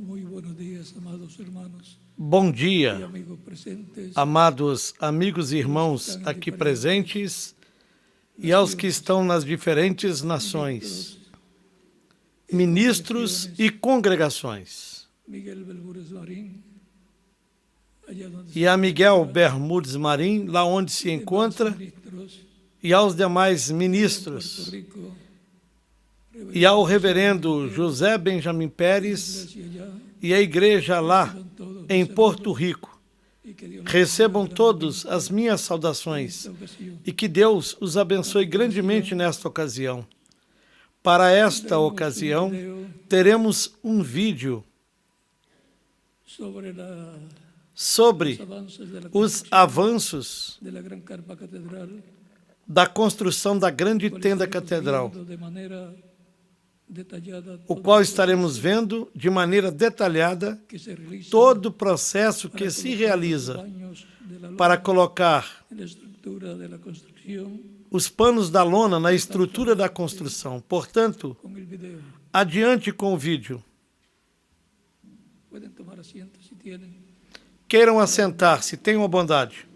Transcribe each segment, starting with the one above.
Muy buenos días, amados hermanos. Bom y dia, amigos presentes, amados amigos e irmãos aqui presentes e aos que estão nas diferentes nações, ministros e congregações. Miguel Belmúdez Marín, allá donde E a Miguel Bermudes Marim, lá onde se encontra, ministros, e aos demais Puerto ministros, Rico, e ao reverendo José Benjamin Pérez iglesia allá, e a igreja lá reciban todos em mis Porto saludos, Rico. y que Dios les Recebam bendiga todos grandemente as minhas en saudações esta ocasión. e que Deus os abençoe grandemente nesta ocasião. Para esta ocasião, teremos um vídeo sobre sobre los avances de la construcción os avanços de la Gran Carpa Catedral, da construção da grande tenda catedral, de manera detallada o todo qual el estaremos vendo de maneira detalhada que se realiza todo o processo para que se colocar realiza los baños de la lona para colocar en la estructura de la construcción os panos da lona na estrutura da construção. Portanto, con el video. adiante com o vídeo. Pueden tomar asiento si tienen. Queiram assentar-se, tenham a bondade.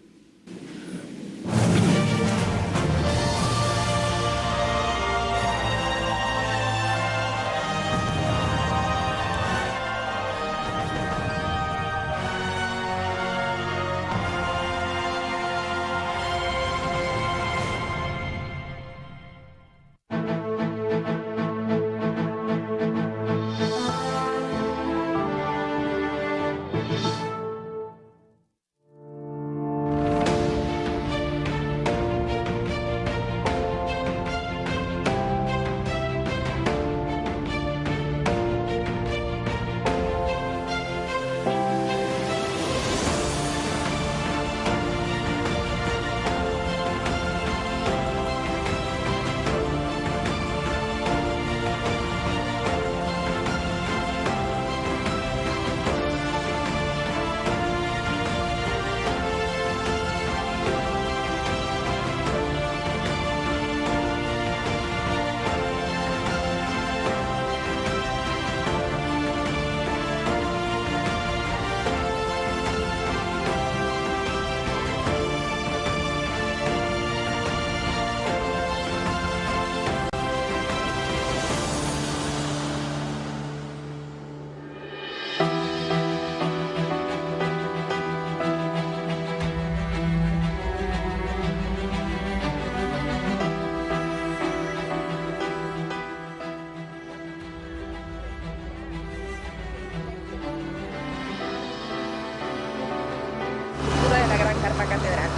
De la Gran Carpa Catedral.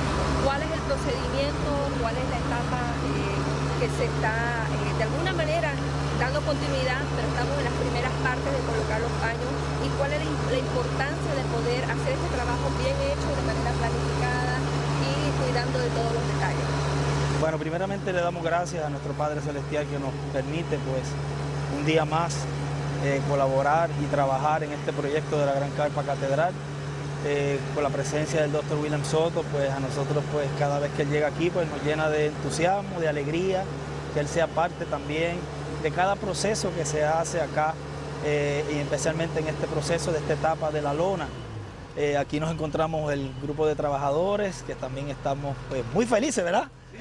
¿Cuál es el procedimiento? ¿Cuál es la etapa que se está de alguna manera dando continuidad, pero estamos en las primeras partes de colocar los paños? ¿Y cuál es la importancia de poder hacer este trabajo bien hecho, de manera planificada y cuidando de todos los detalles? Bueno, primeramente le damos gracias a nuestro Padre Celestial que nos permite pues un día más colaborar y trabajar en este proyecto de la Gran Carpa Catedral. Con la presencia del Dr. William Soto, pues a nosotros pues cada vez que él llega aquí pues nos llena de entusiasmo, de alegría, que él sea parte también de cada proceso que se hace acá y especialmente en este proceso de esta etapa de la lona. Aquí nos encontramos el grupo de trabajadores que también estamos pues muy felices, ¿verdad? Sí.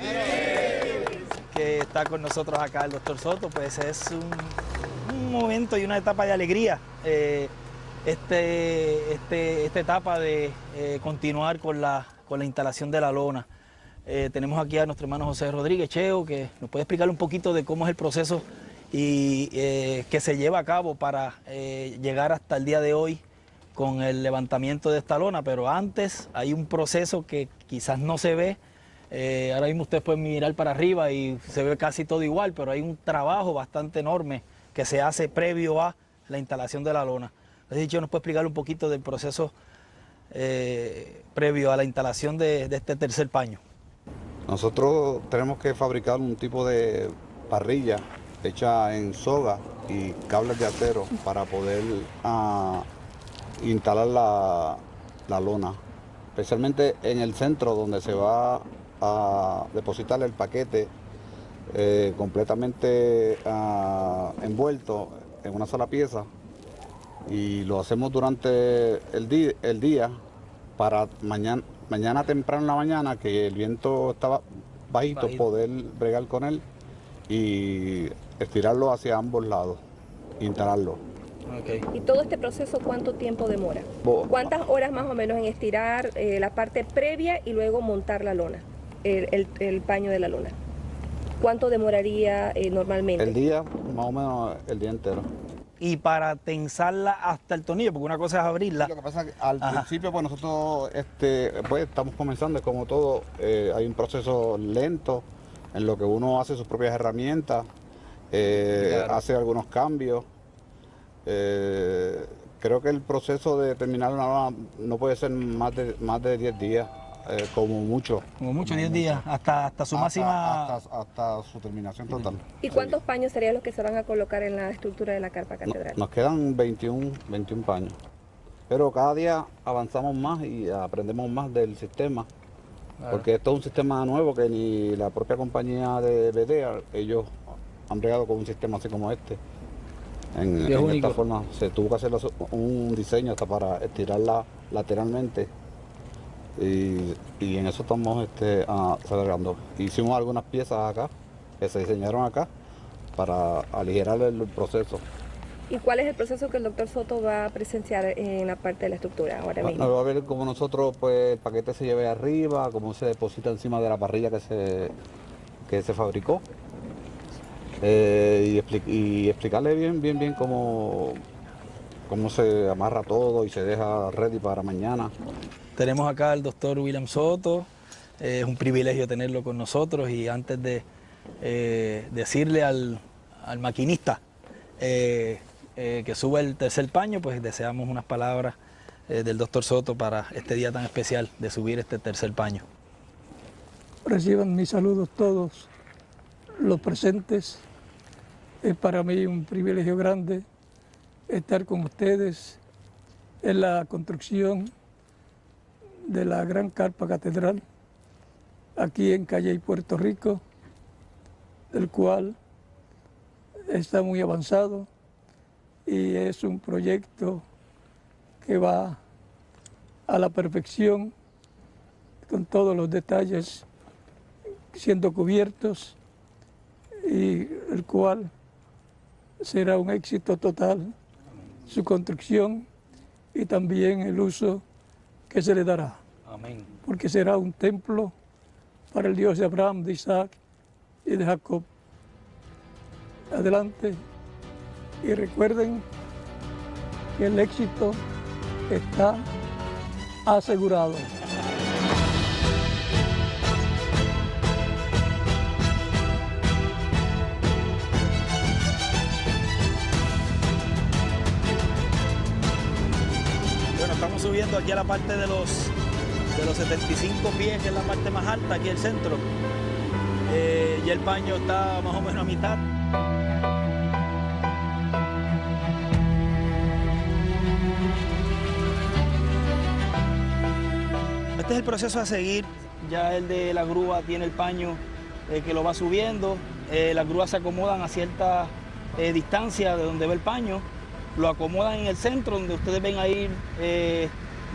Que está con nosotros acá el Dr. Soto, pues es un momento y una etapa de alegría. Esta etapa de continuar con la instalación de la lona. Tenemos aquí a nuestro hermano José Rodríguez Cheo, que nos puede explicar un poquito de cómo es el proceso y que se lleva a cabo para llegar hasta el día de hoy con el levantamiento de esta lona, pero antes hay un proceso que quizás no se ve. Ahora mismo ustedes pueden mirar para arriba y se ve casi todo igual, pero hay un trabajo bastante enorme que se hace previo a la instalación de la lona. Entonces, ¿nos puede explicar un poquito del proceso previo a la instalación de este tercer paño? Nosotros tenemos que fabricar un tipo de parrilla hecha en soga y cables de acero para poder instalar la lona, especialmente en el centro donde se va a depositar el paquete completamente envuelto en una sola pieza. y lo hacemos durante el día para mañana temprano en la mañana, que el viento estaba bajito, poder bregar con él y estirarlo hacia ambos lados, instalarlo. Okay. ¿Y todo este proceso cuánto tiempo demora? ¿Cuántas horas más o menos en estirar la parte previa y luego montar la lona, el paño de la lona? ¿Cuánto demoraría normalmente? El día, más o menos el día entero. Y para tensarla hasta el tornillo, porque una cosa es abrirla. Lo que pasa es que al principio pues nosotros pues, estamos comenzando, es como todo, hay un proceso lento en lo que uno hace sus propias herramientas, claro, hace algunos cambios. Creo que el proceso de terminar una lona no puede ser más de 10 días, como mucho. Como mucho, 10 días, hasta su máxima... Hasta su terminación total. ¿Y cuántos paños serían los que se van a colocar en la estructura de la carpa catedral? Nos quedan 21 paños. Pero cada día avanzamos más y aprendemos más del sistema. Claro. Porque esto es un sistema nuevo que ni la propia compañía de BDEA, ellos han bregado con un sistema así como este. En esta forma se tuvo que hacer un diseño hasta para estirarla lateralmente y en eso estamos acelerando. Hicimos algunas piezas acá que se diseñaron acá para aligerar el proceso. ¿Y cuál es el proceso que el doctor Soto va a presenciar en la parte de la estructura ahora mismo? Va a ver cómo nosotros, pues, el paquete se lleve arriba, cómo se deposita encima de la parrilla que se fabricó. Y explicarle bien cómo se amarra todo y se deja ready para mañana. Tenemos acá al doctor William Soto, es un privilegio tenerlo con nosotros y antes de decirle al maquinista que suba el tercer paño, pues deseamos unas palabras del doctor Soto para este día tan especial de subir este tercer paño. Reciban mis saludos todos los presentes. Es para mí un privilegio grande estar con ustedes en la construcción de la gran carpa catedral aquí en Calley, Puerto Rico, el cual está muy avanzado y es un proyecto que va a la perfección con todos los detalles siendo cubiertos y el cual será un éxito total su construcción y también el uso que se le dará. Amén. Porque será un templo para el Dios de Abraham, de Isaac y de Jacob. Adelante y recuerden que el éxito está asegurado. Estamos subiendo aquí a la parte de los 75 pies, que es la parte más alta, aquí el centro. Ya el paño está más o menos a mitad. Este es el proceso a seguir. Ya el de la grúa tiene el paño que lo va subiendo. Las grúas se acomodan a cierta distancia de donde va el paño. Lo acomodan en el centro, donde ustedes ven ahí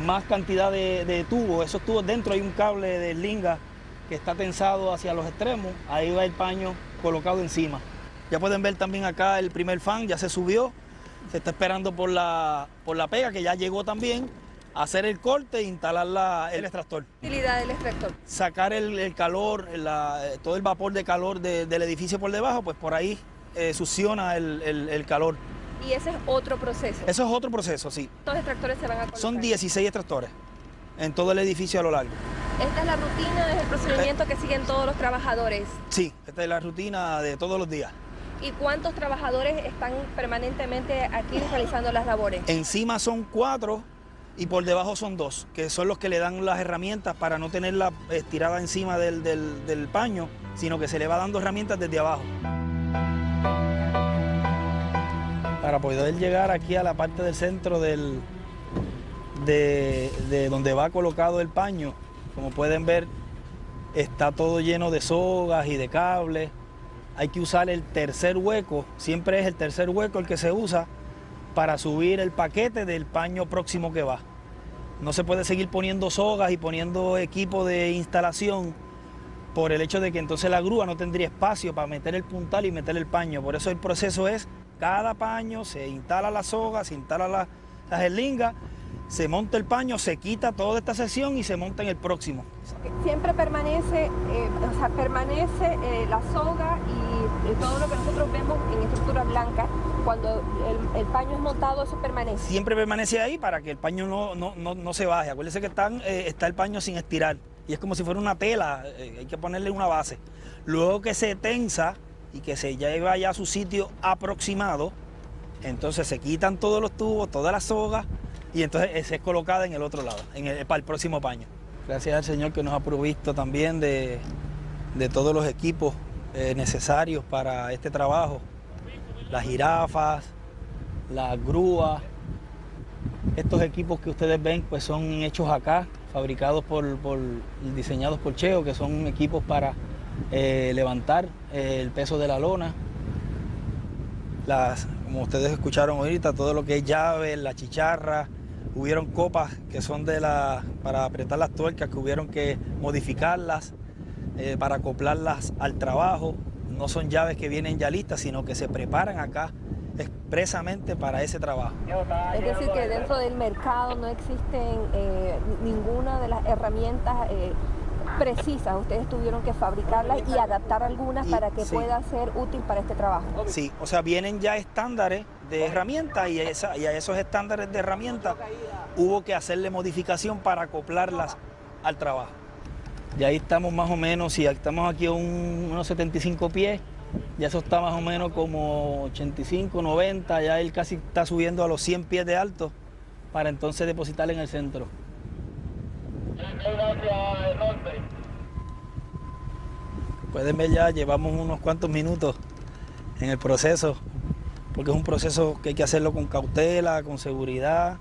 más cantidad de tubos. Esos tubos, dentro hay un cable de slinga que está tensado hacia los extremos. Ahí va el paño colocado encima. Ya pueden ver también acá el primer fan, ya se subió. Se está esperando por la pega, que ya llegó también, a hacer el corte e instalar el extractor. ¿Qué utilidad del extractor? Sacar el calor, todo el vapor de calor del edificio por debajo, pues por ahí succiona el calor. ¿Y ese es otro proceso? Eso es otro proceso, sí. ¿Cuántos extractores se van a colocar? Son 16 extractores en todo el edificio a lo largo. ¿Esta es la rutina, es el procedimiento que siguen todos los trabajadores? Sí, esta es la rutina de todos los días. ¿Y cuántos trabajadores están permanentemente aquí realizando las labores? Encima son 4 y por debajo son 2, que son los que le dan las herramientas para no tenerla estirada encima del paño, sino que se le va dando herramientas desde abajo. Para poder llegar aquí a la parte del centro de donde va colocado el paño, como pueden ver, está todo lleno de sogas y de cables. Hay que usar el tercer hueco, siempre es el tercer hueco el que se usa para subir el paquete del paño próximo que va. No se puede seguir poniendo sogas y poniendo equipo de instalación por el hecho de que entonces la grúa no tendría espacio para meter el puntal y meter el paño. Por eso el proceso es, cada paño se instala la soga, se instala la jeringa, se monta el paño, se quita toda esta sección y se monta en el próximo. Siempre permanece, la soga y todo lo que nosotros vemos en estructura blanca. Cuando el paño es montado, eso permanece. Siempre permanece ahí para que el paño no se baje. Acuérdense que está el paño sin estirar y es como si fuera una tela, hay que ponerle una base. Luego que se tensa y que se lleva ya a su sitio aproximado, entonces se quitan todos los tubos, todas las sogas y entonces es colocada en el otro lado, para el próximo paño. Gracias al Señor que nos ha provisto también de todos los equipos necesarios para este trabajo. Las jirafas, las grúas, estos equipos que ustedes ven pues son hechos acá, fabricados diseñados por Cheo, que son equipos para levantar el peso de la lona. Como ustedes escucharon ahorita, todo lo que es llaves, la chicharra, hubieron copas que son para apretar las tuercas, que hubieron que modificarlas para acoplarlas al trabajo. No son llaves que vienen ya listas, sino que se preparan acá expresamente para ese trabajo. Es decir, que dentro del mercado no existen ninguna de las herramientas precisas. Ustedes tuvieron que fabricarlas y adaptar algunas para que pueda ser útil para este trabajo. Sí, o sea, vienen ya estándares de herramientas y a esos estándares de herramientas hubo que hacerle modificación para acoplarlas al trabajo. Y ahí estamos más o menos, si estamos aquí a unos 75 pies, ya eso está más o menos como 85, 90, ya él casi está subiendo a los 100 pies de alto para entonces depositar en el centro. Pueden ver ya, llevamos unos cuantos minutos en el proceso, porque es un proceso que hay que hacerlo con cautela, con seguridad.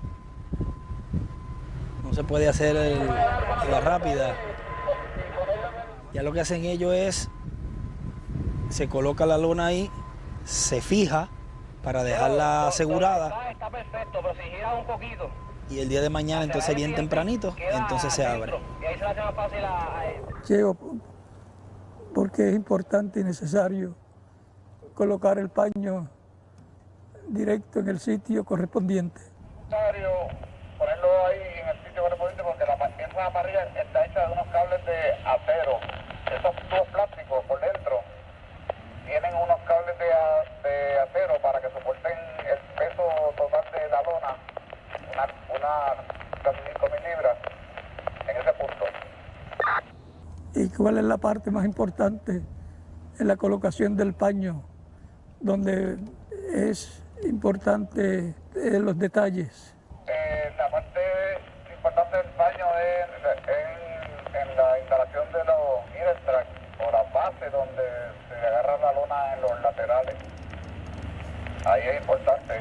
No se puede hacer a la rápida. Ya lo que hacen ellos es, se coloca la lona ahí, se fija para dejarla asegurada. Está perfecto, pero si gira un poquito. Y el día de mañana entonces bien tempranito, entonces se abre. Y ahí se le hace más fácil a ellos. Cheo, porque es importante y necesario colocar el paño directo en el sitio correspondiente. Ponerlo ahí en el sitio correspondiente porque esa parrilla está hecha de unos cables de acero. Esos tubos plásticos por dentro tienen unos cables de acero para que soporten el peso total de la lona, casi 5.000 libras en ese punto. ¿Y cuál es la parte más importante en la colocación del paño, donde es importante los detalles? La parte importante del paño es en la instalación de los mirror tracks o las bases donde se agarra la lona en los laterales. Ahí es importante.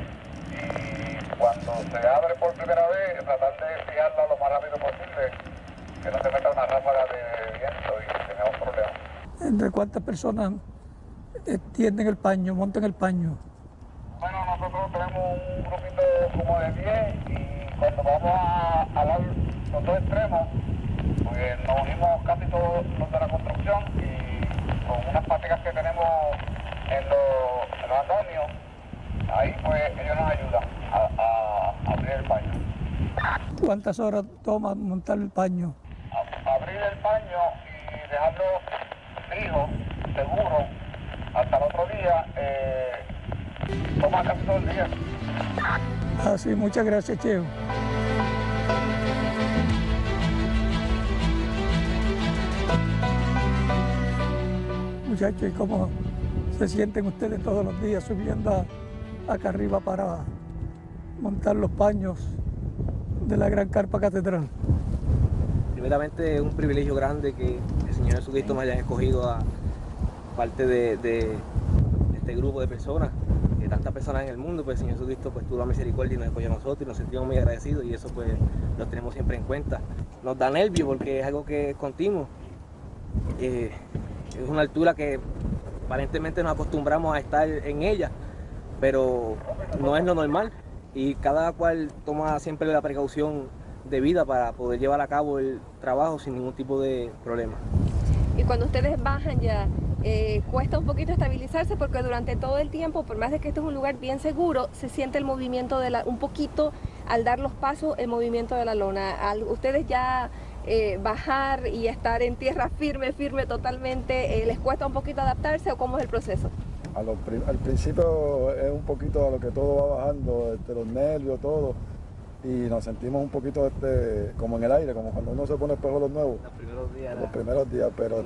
Y cuando se abre por primera vez, tratar de fijarla lo más rápido posible, que no se meta una ráfaga de viento y tengamos problemas. ¿Entre cuántas personas tienden el paño, montan el paño? Bueno, nosotros tenemos un grupito como de 10 y cuando vamos a dar los dos extremos, pues nos unimos casi todos los de la construcción y con unas paticas que tenemos en los andamios, ahí pues ellos nos ayudan a abrir el paño. ¿Cuántas horas toma montar el paño? Abrir el paño y dejarlo fijo, seguro, hasta el otro día, toma casi todo el día. Sí, muchas gracias, Cheo. Muchachos, ¿y cómo se sienten ustedes todos los días subiendo acá arriba para montar los paños de la Gran Carpa Catedral? Primeramente es un privilegio grande que el Señor Jesucristo me haya escogido a parte de este grupo de personas, que tantas personas en el mundo, pues el Señor Jesucristo pues tuvo la misericordia y nos escogió a nosotros y nos sentimos muy agradecidos y eso pues lo tenemos siempre en cuenta. Nos da nervio porque es algo que es continuo, es una altura que aparentemente nos acostumbramos a estar en ella, pero no es lo normal y cada cual toma siempre la precaución debida para poder llevar a cabo el trabajo sin ningún tipo de problema. Y cuando ustedes bajan ya, cuesta un poquito estabilizarse porque durante todo el tiempo, por más de que este es un lugar bien seguro, se siente el movimiento un poquito al dar los pasos, el movimiento de la lona. Ustedes ya bajar y estar en tierra firme totalmente, ¿les cuesta un poquito adaptarse o cómo es el proceso? Al principio es un poquito a lo que todo va bajando, los nervios, todo, y nos sentimos un poquito como en el aire, como cuando uno se pone espejuelos nuevos. Los primeros días, pero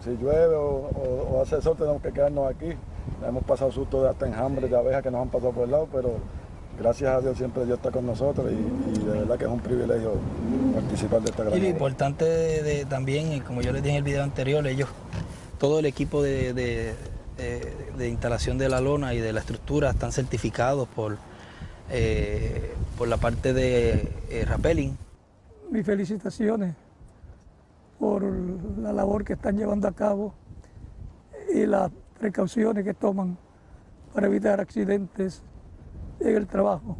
si llueve o hace sol tenemos que quedarnos aquí. Hemos pasado sustos de hasta enjambres de abejas que nos han pasado por el lado, pero gracias a Dios siempre Dios está con nosotros y de verdad que es un privilegio participar de esta gran Y lo obra. importante también, como yo les dije en el video anterior, todo el equipo de instalación de la lona y de la estructura están certificados por la parte de rappelling. Mis felicitaciones por la labor que están llevando a cabo y las precauciones que toman para evitar accidentes en el trabajo.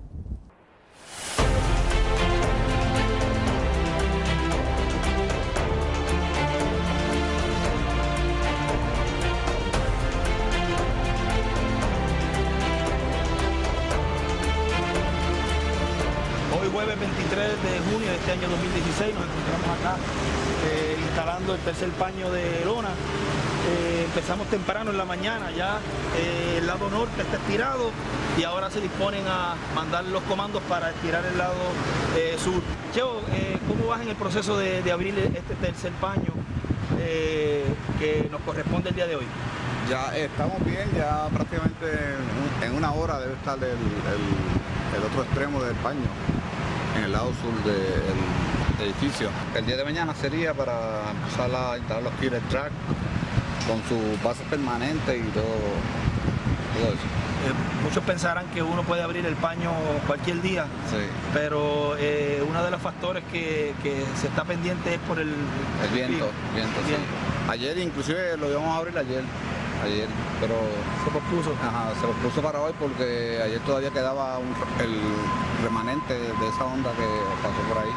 Hoy jueves 23 de junio de este año 2016 nos encontramos acá instalando el tercer paño de lona. Empezamos temprano en la mañana, ya el lado norte está estirado y ahora se disponen a mandar los comandos para estirar el lado sur. Cheo, ¿cómo vas en el proceso de abrir este tercer paño que nos corresponde el día de hoy? Ya estamos bien, ya prácticamente en una hora debe estar el otro extremo del paño, en el lado sur del edificio. El día de mañana sería para empezar a instalar los killer track con sus bases permanentes y todo eso. Muchos pensarán que uno puede abrir el paño cualquier día, Sí. pero uno de los factores que se está pendiente es por el viento. Sí. Ayer inclusive lo íbamos a abrir ayer, pero se pospuso. Se pospuso para hoy porque ayer todavía quedaba el remanente de esa onda que pasó por ahí.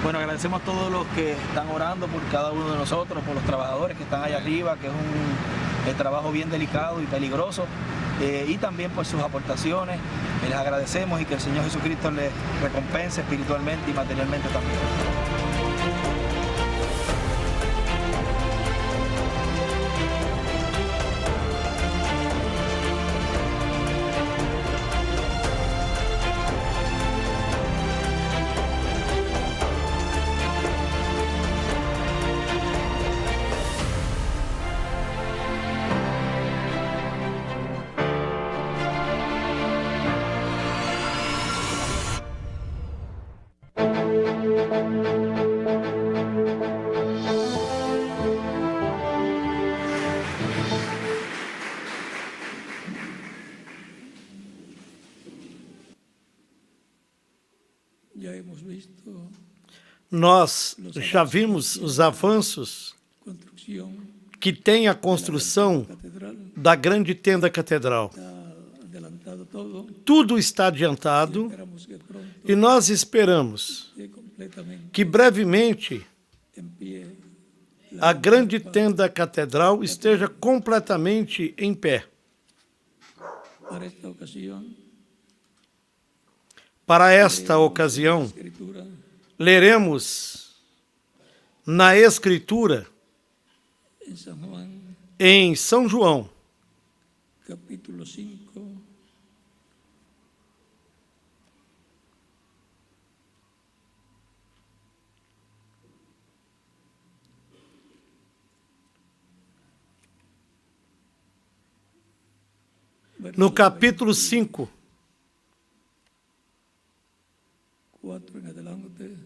Bueno, agradecemos a todos los que están orando por cada uno de nosotros, por los trabajadores que están allá arriba, que es un trabajo bien delicado y peligroso, y también por sus aportaciones. Les agradecemos y que el Señor Jesucristo les recompense espiritualmente y materialmente también. Ya hemos visto Nós já vimos os avanços construcción que tem a construção catedral, da grande tenda catedral. está adelantado todo. Tudo está adiantado Esperamos que pronto e nós esperamos esté completamente que brevemente en pie a grande tenda catedral esteja completamente em pé. para esta ocasión. Para esta ocasião, Escritura leremos na Escritura, en San Juan, em São João, capítulo 5, no capítulo 5, 4 en adelante.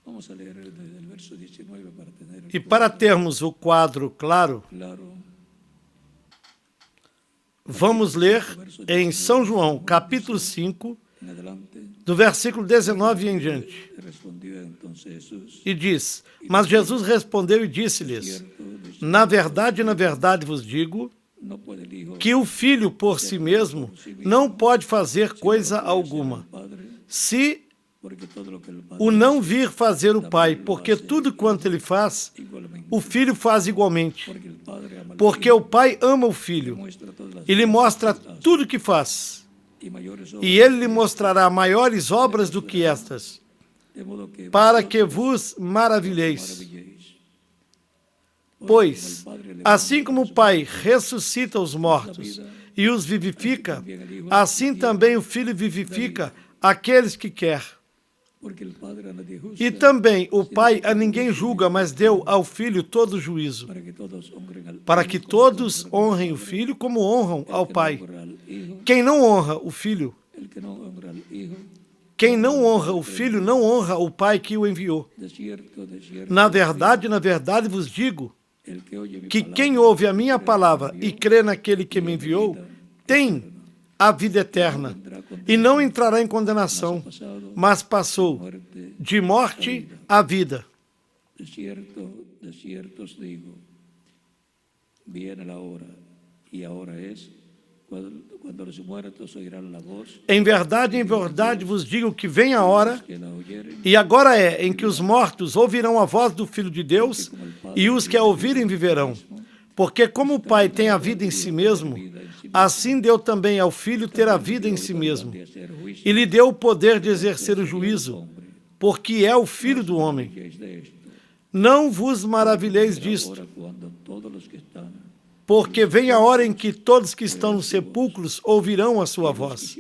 Vamos a leer desde el verso 19 para tener e para termos o quadro claro, claro. vamos ler em São João, capítulo 5, do versículo 19 em diante. E diz: mas Jesus respondeu e disse-lhes: na verdade vos digo, que o Filho por si mesmo não pode fazer coisa alguma, se o não vir fazer o Pai, porque tudo quanto ele faz, o Filho faz igualmente. Porque o Pai ama o Filho e lhe mostra tudo o que faz. E ele lhe mostrará maiores obras do que estas, para que vos maravilheis. Pois, assim como o Pai ressuscita os mortos e os vivifica, assim também o Filho vivifica aqueles que quer. E também o Pai a ninguém julga, mas deu ao Filho todo o juízo, para que todos honrem o Filho como honram ao Pai. Quem não honra o Filho, não honra o Pai que o enviou. Na verdade vos digo, que quem ouve a minha palavra e crê naquele que me enviou, tem a vida eterna, e não entrará em condenação, mas passou de morte à vida. De cierto os digo, viene a hora, e a hora es quando os muertos oirão a voz. Em verdade vos digo que vem a hora, e agora é, em que os mortos ouvirão a voz do Filho de Deus, e os que a ouvirem viverão. Porque como o Pai tem a vida em si mesmo, assim deu também ao Filho ter a vida em si mesmo, e lhe deu o poder de exercer o juízo, porque é o Filho do homem. Não vos maravilheis disto, porque vem a hora em que todos que estão nos sepulcros ouvirão a sua voz,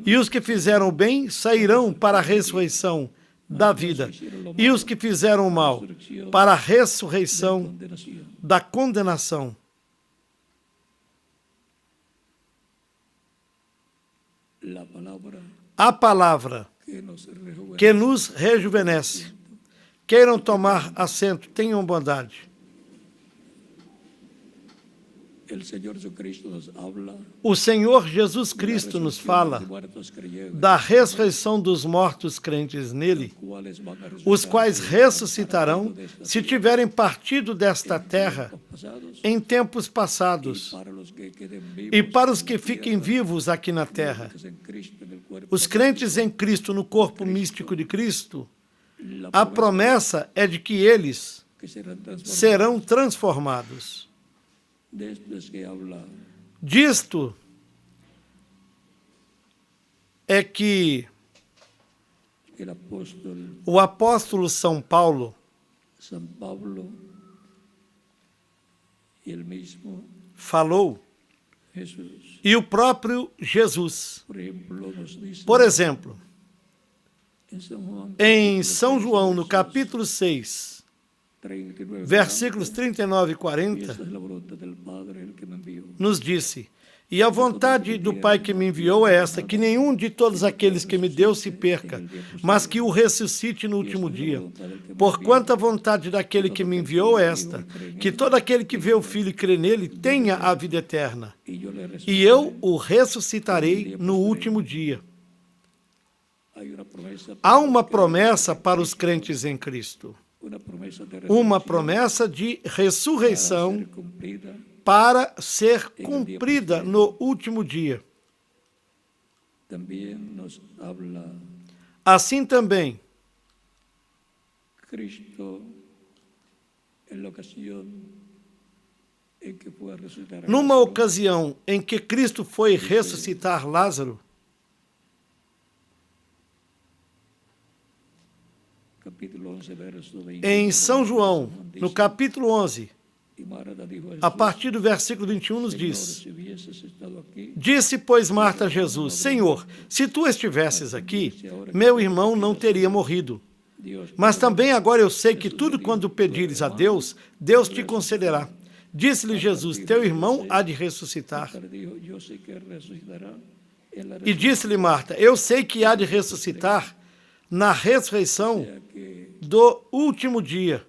e os que fizeram o bem sairão para a ressurreição da vida, e os que fizeram o mal para a ressurreição da condenação. A palavra que nos rejuvenesce. Queiram tomar assento, tenham bondade. O Senhor Jesus Cristo nos fala da ressurreição dos mortos crentes nele, os quais ressuscitarão se tiverem partido desta terra em tempos passados, e para os que fiquem vivos aqui na terra. Os crentes em Cristo, no corpo místico de Cristo, a promessa é de que eles serão transformados. Disto é que o apóstolo São Paulo falou, e o próprio Jesus. Por exemplo, em São João, no capítulo 6, versículos 39 e 40, nos disse: e a vontade do Pai que me enviou é esta, que nenhum de todos aqueles que me deu se perca, mas que o ressuscite no último dia. Porquanto a vontade daquele que me enviou é esta, que todo aquele que vê o Filho e crê nele tenha a vida eterna, e eu o ressuscitarei no último dia. Há uma promessa para os crentes em Cristo. Uma promessa de ressurreição para ser cumprida no último dia. Assim também, numa ocasião em que Cristo foi ressuscitar Lázaro, em São João, no capítulo 11, a partir do versículo 21, nos diz: disse, pois, Marta a Jesus: Senhor, se tu estivesses aqui, meu irmão não teria morrido. Mas também agora eu sei que tudo quando pedires a Deus, Deus te concederá. Disse-lhe Jesus: teu irmão há de ressuscitar. E disse-lhe Marta: eu sei que há de ressuscitar na ressurreição do último dia.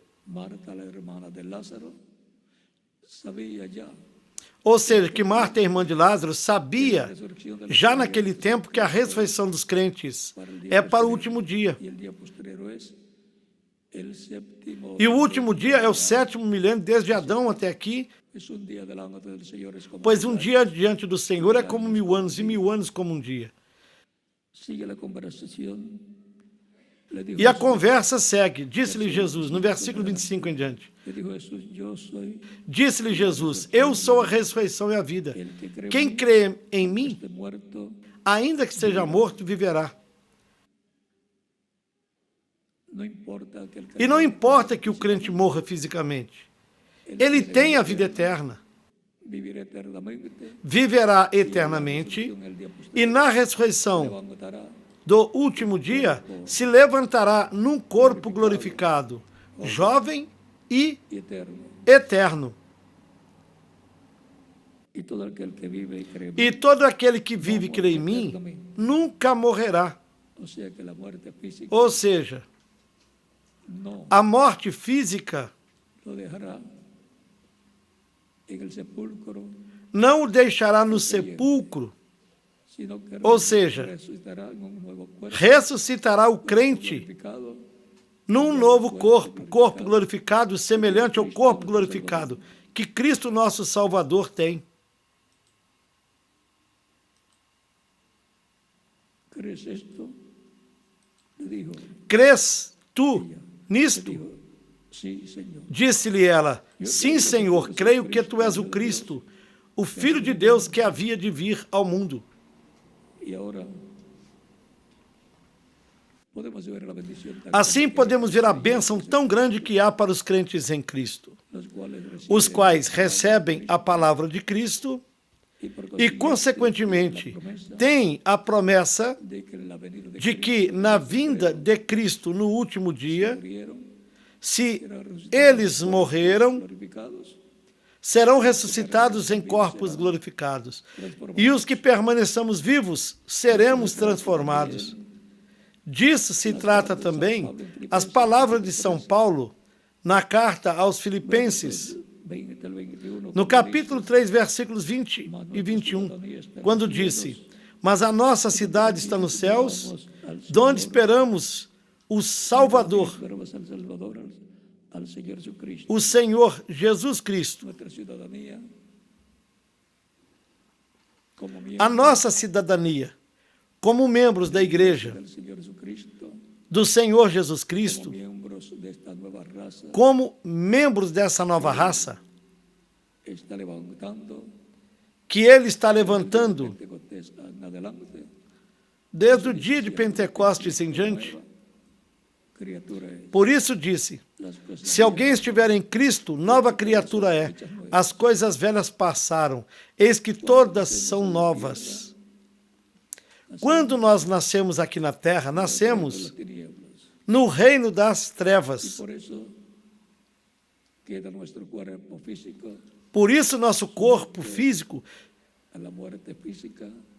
Ou seja, que Marta, a irmã de Lázaro, sabia já naquele tempo que a ressurreição dos crentes é para o último dia. E o último dia é o 7º milênio, desde Adão até aqui, pois um dia diante do Senhor é como 1000 anos, e 1000 anos como um dia. E a conversa segue. Disse-lhe Jesus, no versículo 25 em diante. Disse-lhe Jesus, eu sou a ressurreição e a vida. Quem crê em mim, ainda que esteja morto, viverá. E não importa que o crente morra fisicamente. Ele tem a vida eterna. Viverá eternamente. E na ressurreição do último dia, se levantará num corpo glorificado, jovem e eterno. E todo aquele que vive e crê em mim, nunca morrerá. Ou seja, a morte física não o deixará no sepulcro, ou seja, ressuscitará o crente num novo corpo, corpo glorificado, semelhante ao corpo glorificado que Cristo nosso Salvador tem. Crês tu nisto? Disse-lhe ela, sim, Senhor, creio que tu és o Cristo, o Filho de Deus que havia de vir ao mundo. Assim podemos ver a bênção tão grande que há para os crentes em Cristo, os quais recebem a palavra de Cristo e, consequentemente, têm a promessa de que, na vinda de Cristo no último dia, se eles morreram, serão ressuscitados em corpos glorificados. E os que permaneçamos vivos, seremos transformados. Disso se trata também as palavras de São Paulo na carta aos Filipenses, no capítulo 3, versículos 20 e 21, quando disse, mas a nossa cidade está nos céus, de onde esperamos o Salvador, o Senhor Jesus Cristo. A nossa cidadania, como membros da Igreja do Senhor Jesus Cristo, como membros dessa nova raça, que Ele está levantando desde o dia de Pentecostes em diante. Por isso disse, se alguém estiver em Cristo, nova criatura é. As coisas velhas passaram, eis que todas são novas. Quando nós nascemos aqui na terra, nascemos no reino das trevas. Por isso nosso corpo físico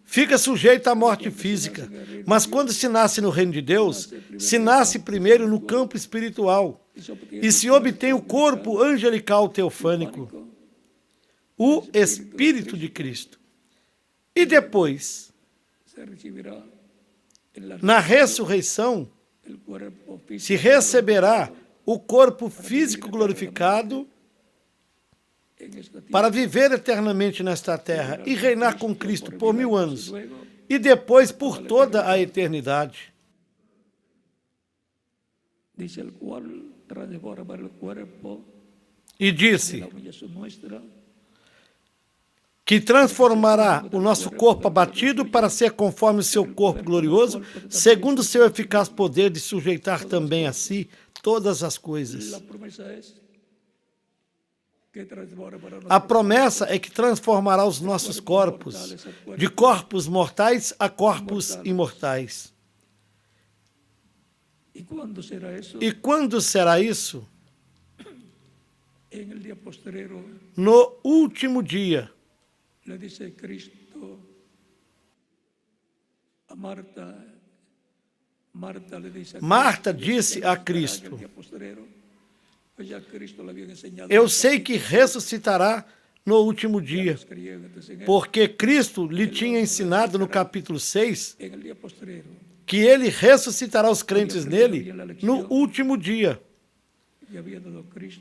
fica sujeito à morte física. Mas quando se nasce no reino de Deus, se nasce primeiro no campo espiritual e se obtém o corpo angelical teofânico, o Espírito de Cristo. E depois, na ressurreição, se receberá o corpo físico glorificado para viver eternamente nesta terra e reinar com Cristo por 1000 anos e depois por toda a eternidade. E disse que transformará o nosso corpo abatido para ser conforme o seu corpo glorioso, segundo o seu eficaz poder de sujeitar também a si todas as coisas. A promessa é que transformará os nossos corpos de corpos mortais a corpos imortais. E quando será isso? No último dia. Marta disse a Cristo, eu sei que ressuscitará no último dia. Porque Cristo lhe tinha ensinado no capítulo 6 que ele ressuscitará os crentes nele no último dia.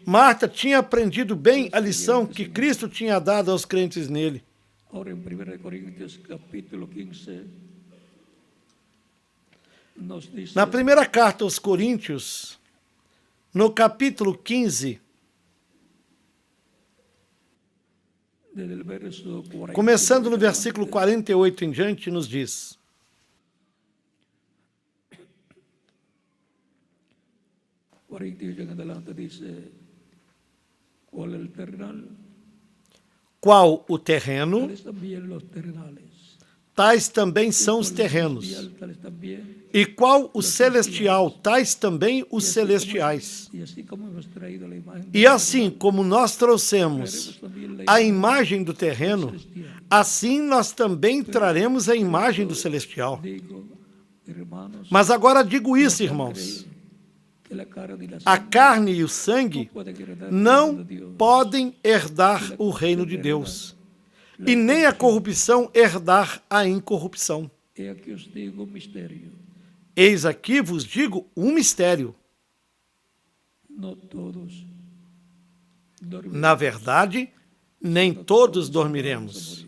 Marta tinha aprendido bem a lição que Cristo tinha dado aos crentes nele. Ahora en 1 Corintios capítulo 15 nos dice, Na primeira carta aos Coríntios, no capítulo 15, desde el verso 40, começando no versículo 48 em diante, nos diz: 48 en adelante dice, ¿cuál es el terrenal? qual o terreno, Tales también los terrenales. tais também são os Cuál terrenos. celestial, tales también. E qual o celestial, tais também os celestiais. Y así como hemos traído la imagen E assim como nós trouxemos a imagem do terreno, assim nós também traremos a imagem do celestial. digo, hermanos, Mas agora digo isso, irmãos: que la carne y la a sangre carne e o sangue pueden heredar el não reino de Dios. podem herdar o reino de Deus, e nem a corrupção herdar a incorrupção. He aquí os digo un misterio. Eis aqui vos digo um mistério. No todos dormirán. Na verdade, nem todos dormiremos.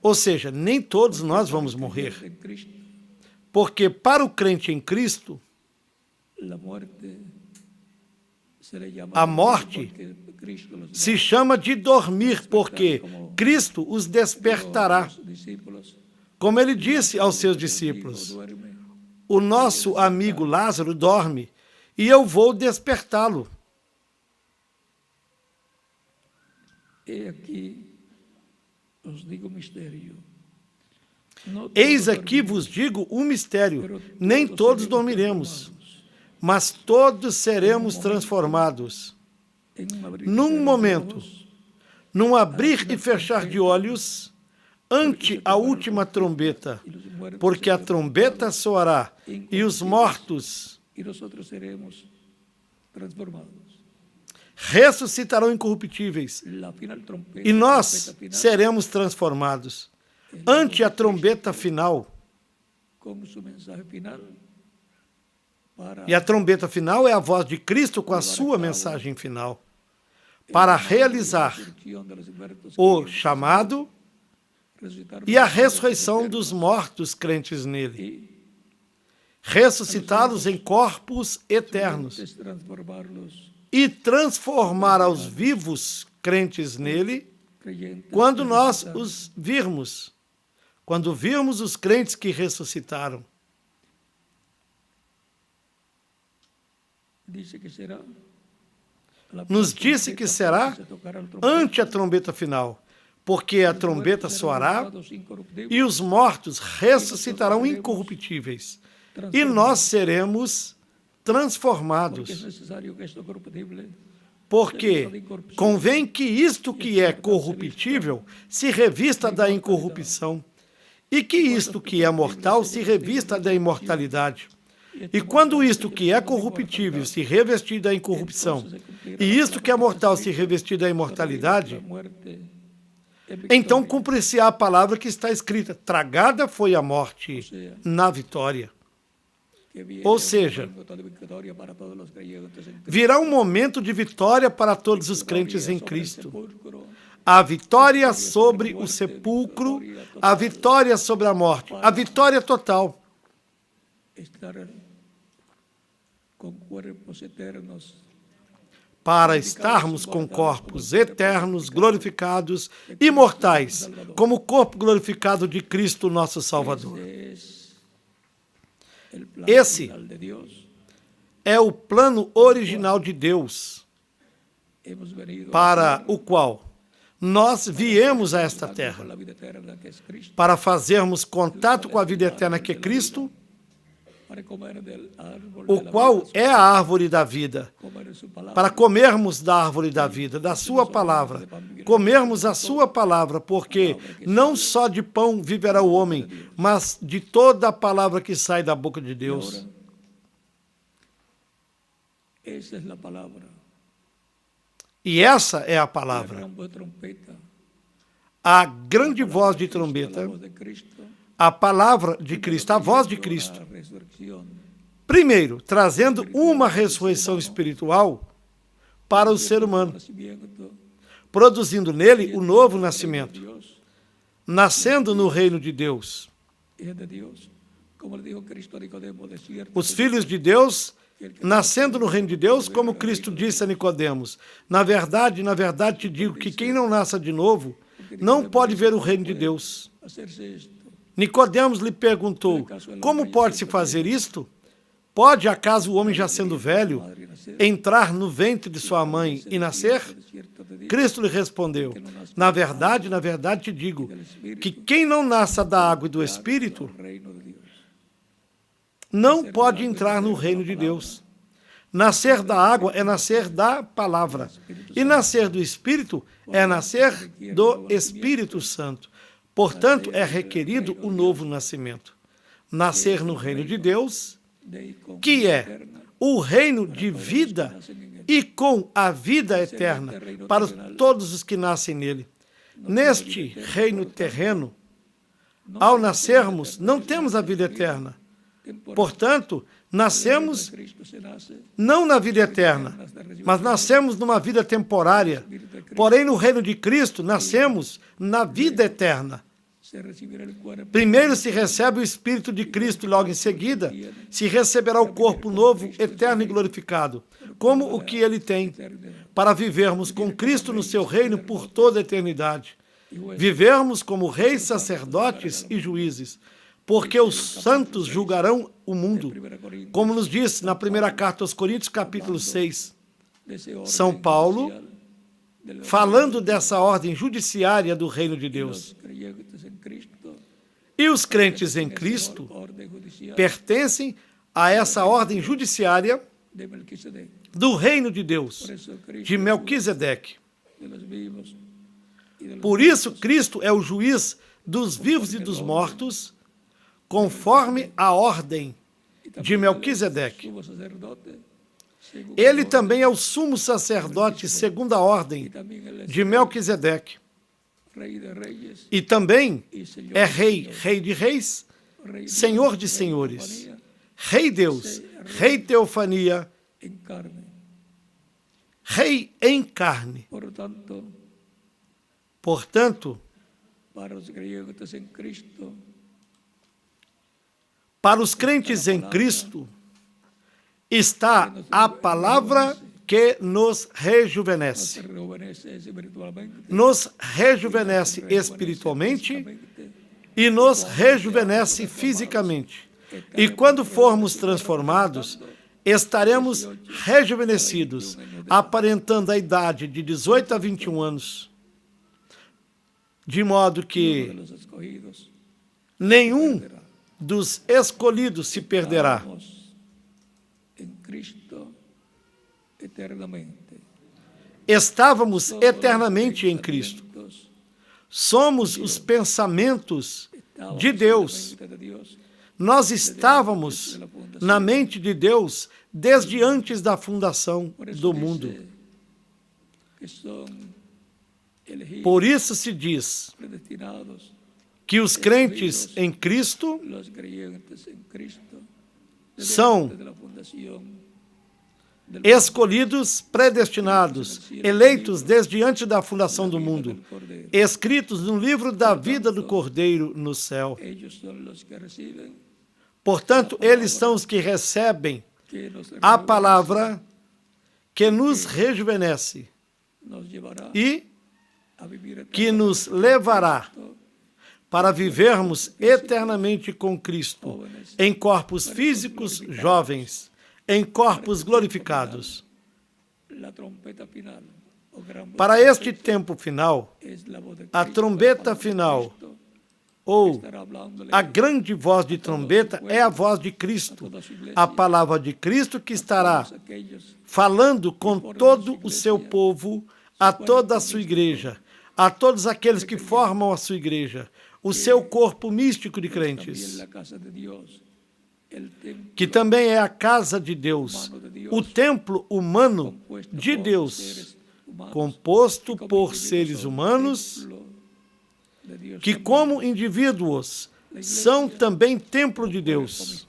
Ou seja, nem todos nós vamos morrer. En Cristo, Porque para o crente em Cristo, la muerte se le llama a morte porque Cristo los se chama de dormir, porque Cristo os despertará. los discípulos Como ele disse aos seus discípulos: duermen. o nosso amigo Lázaro dorme e eu vou despertá-lo. He aquí os digo misterio. No Eis todos aqui vos digo um mistério: nem todos dormiremos, mas todos seremos transformados. en un abrir Num de momento, ojos, num abrir e fechar de olhos, ante a última trombeta, y los muertos porque a trombeta soará e os mortos y nosotros seremos transformados. ressuscitarão incorruptíveis La final trompeta, e nós trompeta final, seremos transformados. Ante a trombeta final, con su mensaje final para e a trombeta final é a voz de Cristo com a sua mensagem final, para realizar resurrección de los muertos o que chamado resucitaron e a ressurreição dos mortos crentes nele, y ressuscitá-los em corpos eternos es transformarlos e transformar aos vivos crentes nele creyentes quando que nós resucitaron. os virmos, quando virmos os crentes que ressuscitaram. Dice que será la Nos primera disse que trompeta, será se tocará el trompeta, ante a trombeta final, porque a trombeta serán soará levantados incorruptibles, e os mortos ressuscitarão incorruptíveis, e nós seremos porque transformados. es necesario que esto corruptible Porque convém que isto que é corruptível se revista da incorrupção, e que isto que é mortal se revista da imortalidade. E quando isto que é corruptível se revestir da incorrupção, e isto que é mortal se revestir da imortalidade, la muerte es então victoria. cumpre-se a palavra que está escrita: tragada foi a morte na vitória. Que viene Ou un seja, momento de victoria para todos los creyentes en Cristo. virá um momento de vitória para todos os crentes em Sobre el Cristo. sepulcro, A vitória sobre o sepulcro, a vitória sobre a morte, a vitória total, estar con cuerpos eternos para estarmos com corpos eternos, glorificados, imortais, como o corpo glorificado de Cristo, nosso Salvador. es el plan Esse final de Dios. é o plano original de Deus, Hemos venido para o qual nós viemos a esta con terra, la vida eterna que es Cristo, para fazermos contato com a vida eterna que é Cristo, para comer del árbol o de la qual vida, é a árvore da vida, comer de su palabra, para comermos da árvore da vida, da sua palavra, comermos a sua palavra, porque não só de pão viverá o homem, mas de toda a palavra que sai da boca de Deus. esa es la palabra. E essa é a La palavra. gran voz de trompeta a grande voz de trombeta, a palavra de Cristo, a voz de Cristo. Primeiro, trazendo uma ressurreição espiritual para o ser humano, produzindo nele o novo nascimento, nascendo no reino de Deus. Os filhos de Deus, nascendo no reino de Deus, como Cristo disse a Nicodemos, na verdade te digo que quem não nasça de novo não pode ver o reino de Deus. Nicodemos lhe perguntou, como pode-se fazer isto? Pode, acaso, o homem já sendo velho, entrar no ventre de sua mãe e nascer? Cristo lhe respondeu, na verdade te digo, que quem não nasça da água e do Espírito, não pode entrar no reino de Deus. Nascer da água é nascer da palavra, e nascer do Espírito é nascer do Espírito Santo. Portanto, é requerido o novo nascimento. Nascer no reino de Deus, que é o reino de vida e com a vida eterna para todos os que nascem nele. Neste reino terreno, ao nascermos, não temos a vida eterna. Portanto, nascemos não na vida eterna, mas nascemos numa vida temporária. Porém, no reino de Cristo, nascemos na vida eterna. Primeiro se recebe o Espírito de Cristo e logo em seguida se receberá o corpo novo, eterno e glorificado, como o que ele tem, para vivermos com Cristo no seu reino por toda a eternidade. Vivermos como reis, sacerdotes e juízes, porque os santos julgarão o mundo, como nos diz na primeira carta aos Coríntios, capítulo 6. São Paulo, falando dessa ordem judiciária do reino de Deus. E os crentes em Cristo pertencem a essa ordem judiciária do reino de Deus, de Melquisedeque. Por isso, Cristo é o juiz dos vivos e dos mortos, conforme a ordem de Melquisedeque. Ele também é o sumo sacerdote segundo a ordem de Melquisedeque. E também é rei, rei de reis, senhor de senhores, rei Deus, rei teofania, rei em carne. Portanto, para os crentes em Cristo, está a palavra que nos rejuvenesce. Nos rejuvenesce espiritualmente e nos rejuvenesce fisicamente. E quando formos transformados, estaremos rejuvenescidos, aparentando a idade de 18 a 21 anos, de modo que nenhum dos escolhidos se perderá. Estávamos eternamente em Cristo. Somos os pensamentos de Deus. Nós estávamos na mente de Deus desde antes da fundação do mundo. Por isso se diz que os crentes em Cristo são escolhidos, predestinados, eleitos desde antes da fundação do mundo, escritos no livro da vida do Cordeiro no céu. Portanto, eles são os que recebem a palavra que nos rejuvenesce e que nos levará para vivermos eternamente com Cristo, em corpos físicos jovens, em corpos glorificados. Para este tempo final, a trombeta final, ou a grande voz de trombeta, é a voz de Cristo, a palavra de Cristo que estará falando com todo o seu povo, a toda a sua igreja, a todos aqueles que formam a sua igreja, o seu corpo místico de crentes, que também é a casa de Deus, o templo humano de Deus, composto por seres humanos que como indivíduos são também templo de Deus.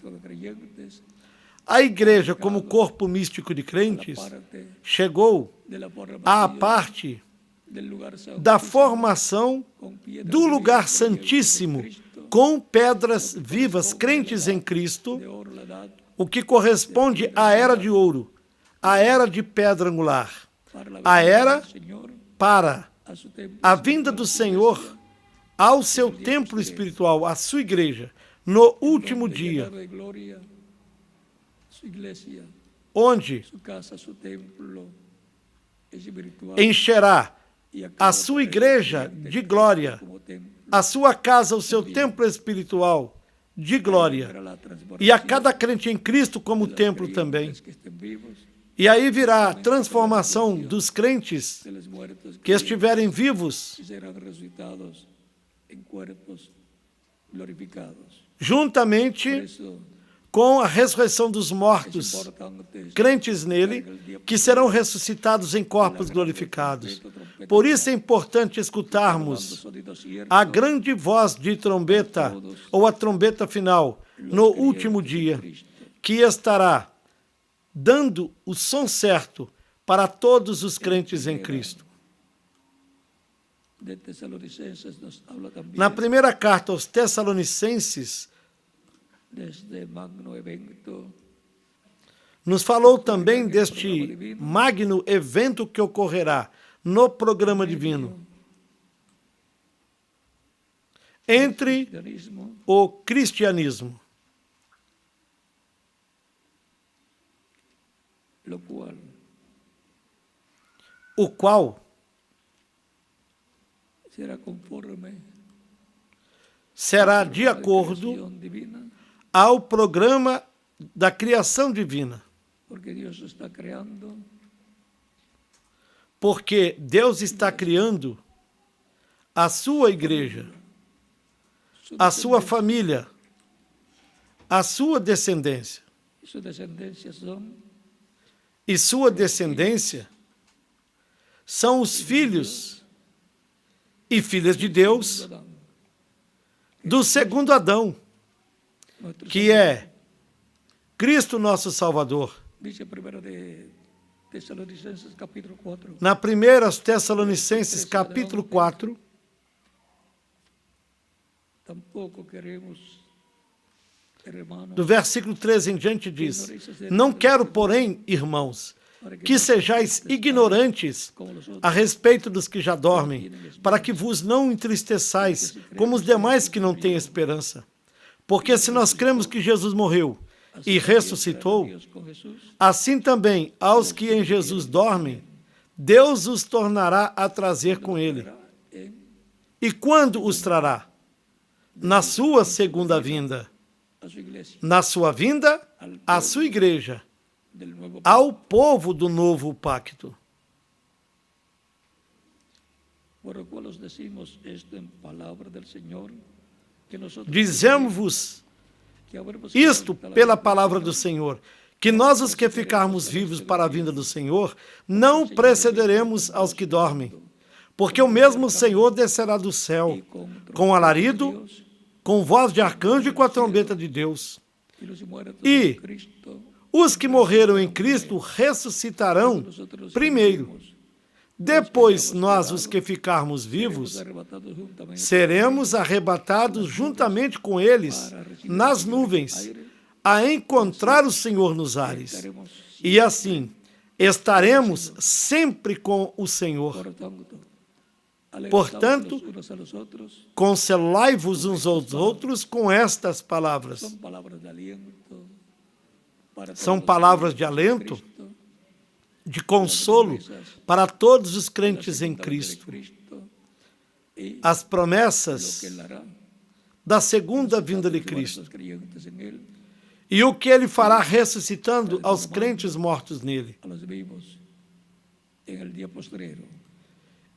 A igreja, como corpo místico de crentes, chegou à parte da formação do lugar santíssimo com pedras vivas, crentes em Cristo, o que corresponde à era de ouro, à era de pedra angular, a era para a vinda do Senhor ao seu templo espiritual, à sua igreja, no último dia, onde encherá a sua igreja de glória, a sua casa, o seu templo espiritual de glória, e a cada crente em Cristo como templo também. E aí virá a transformação dos crentes que estiverem vivos, juntamente com a ressurreição dos mortos, crentes nele, que serão ressuscitados em corpos glorificados. Por isso é importante escutarmos a grande voz de trombeta, ou a trombeta final, no último dia, que estará dando o som certo para todos os crentes em Cristo. Na primeira carta aos Tessalonicenses, nos falou também deste magno evento que ocorrerá no programa divino entre o cristianismo, o qual será de acordo ao programa da criação divina. Porque Deus está criando a sua igreja, a sua família, a sua descendência. E sua descendência são os filhos e filhas de Deus do segundo Adão, que é Cristo nosso Salvador. Na primeira Tessalonicenses, capítulo 4, do versículo 13 em diante diz: não quero, porém, irmãos, que sejais ignorantes a respeito dos que já dormem, para que vos não entristeçais como os demais que não têm esperança. Porque se nós cremos que Jesus morreu e ressuscitou, assim também aos que em Jesus dormem, Deus os tornará a trazer com ele. E quando os trará? Na sua segunda vinda. Na sua vinda, à sua igreja, ao povo do novo pacto. Dizemos-vos isto pela palavra do Senhor, que nós, os que ficarmos vivos para a vinda do Senhor, não precederemos aos que dormem, porque o mesmo Senhor descerá do céu, com alarido, com voz de arcanjo e com a trombeta de Deus. E os que morreram em Cristo ressuscitarão primeiro. Depois, nós, os que ficarmos vivos, seremos arrebatados juntamente com eles nas nuvens, a encontrar o Senhor nos ares. E assim, estaremos sempre com o Senhor. Portanto, consolai-vos uns aos outros com estas palavras. São palavras de alento, de consolo para todos os crentes em Cristo. As promessas da segunda vinda de Cristo. E o que ele fará ressuscitando aos crentes mortos nele.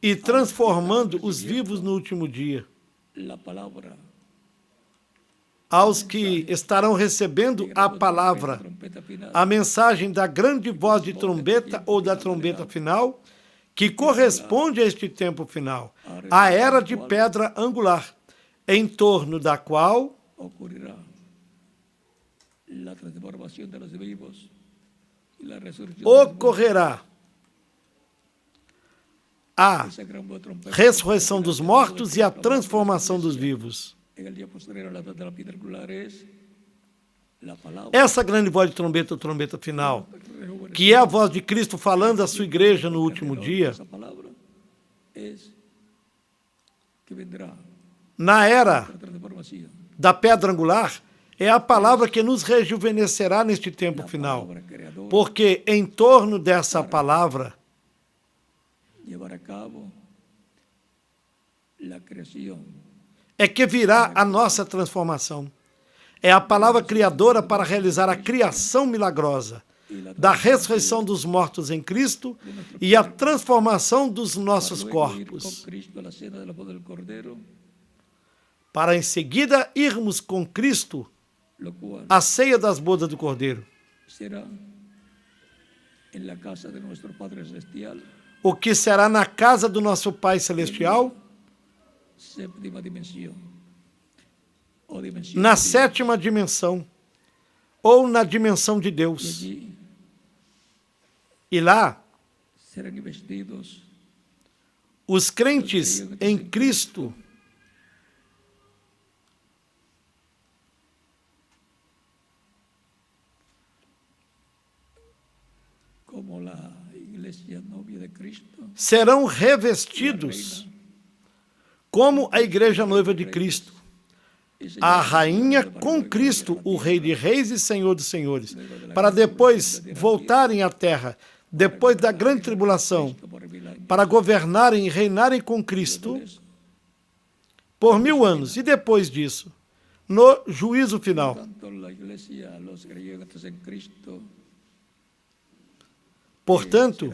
E transformando os vivos no último dia. Aos que estarão recebendo a palavra, a mensagem da grande voz de trombeta ou da trombeta final, que corresponde a este tempo final, a era de pedra angular, em torno da qual ocurrirá la transformación de los vivos y la resurrección ocorrerá a ressurreição dos mortos e a transformação dos vivos. Essa grande voz de trombeta, trombeta final, que é a voz de Cristo falando à sua igreja no último dia, na era da pedra angular, é a palavra que nos rejuvenescerá neste tempo final, porque em torno dessa palavra é que virá a nossa transformação. É a palavra criadora para realizar a criação milagrosa da ressurreição dos mortos em Cristo e a transformação dos nossos corpos, para em seguida irmos com Cristo à ceia das bodas do Cordeiro, o que será na casa do nosso Pai Celestial, na sétima dimensão, ou na dimensão de Deus. E lá, os crentes em Cristo serão revestidos como a igreja noiva de Cristo, a rainha com Cristo, o Rei de Reis e Senhor dos Senhores, para depois voltarem à terra, depois da grande tribulação, para governarem e reinarem com Cristo por 1000 anos, e depois disso, no juízo final. Portanto,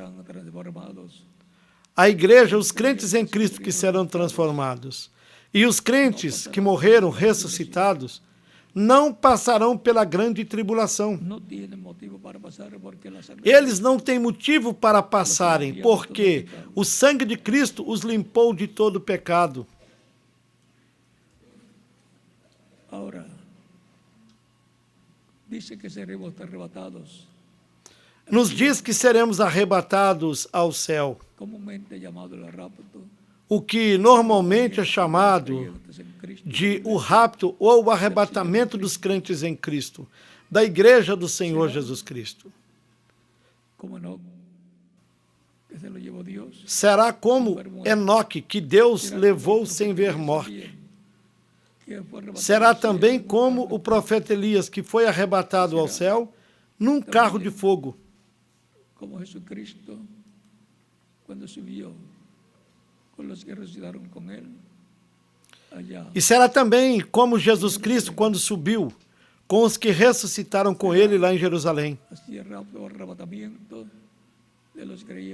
a igreja, os crentes em Cristo que serão transformados, e os crentes que morreram ressuscitados, não passarão pela grande tribulação. Eles não têm motivo para passarem, porque o sangue de Cristo os limpou de todo pecado. Nos diz que seremos arrebatados ao céu, o que normalmente é chamado de o rapto ou o arrebatamento dos crentes em Cristo, da igreja do Senhor Jesus Cristo. Será como Enoque, que Deus levou sem ver morte. Será também como o profeta Elias, que foi arrebatado ao céu num carro de fogo. Como Jesucristo, quando subiu com os que ressuscitaram com ele. E será também como Jesus Cristo quando subiu com os que ressuscitaram com ele lá em Jerusalém.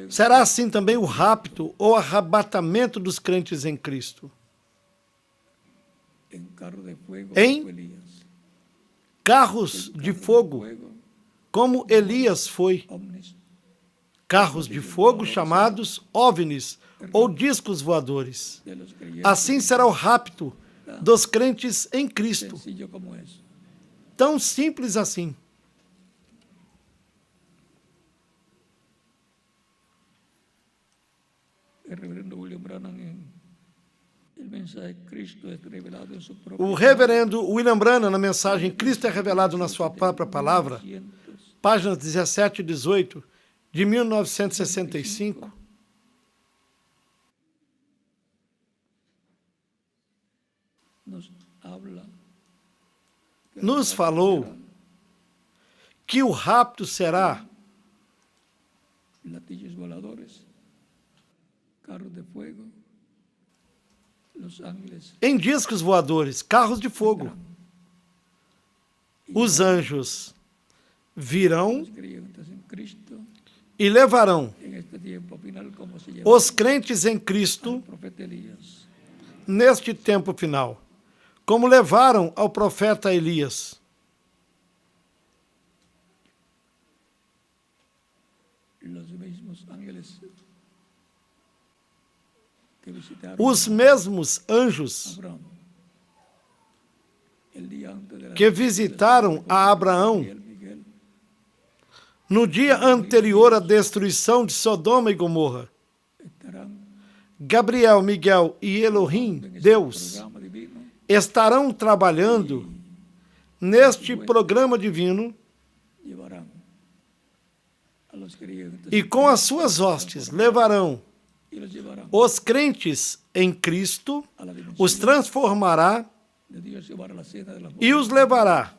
Será assim também o rapto ou arrebatamento dos crentes em Cristo. Em carros de fogo, como Elias foi. Carros de fogo chamados OVNIs, ou discos voadores. Assim será o rapto dos crentes em Cristo. Tão simples assim. O reverendo William Branham, na mensagem Cristo é revelado na sua própria palavra, páginas 17 e 18, de 1965, nos falou que o rapto será em discos voadores, carros de fogo. Os anjos virão e levarão os crentes em Cristo neste tempo final, como levaram ao profeta Elias. os mesmos anjos que visitaram a Abraão no dia anterior à destruição de Sodoma e Gomorra. Gabriel, Miguel e Elohim, Deus, estarão trabalhando neste programa divino e com as suas hostes levarão os crentes em Cristo, os transformará e os levará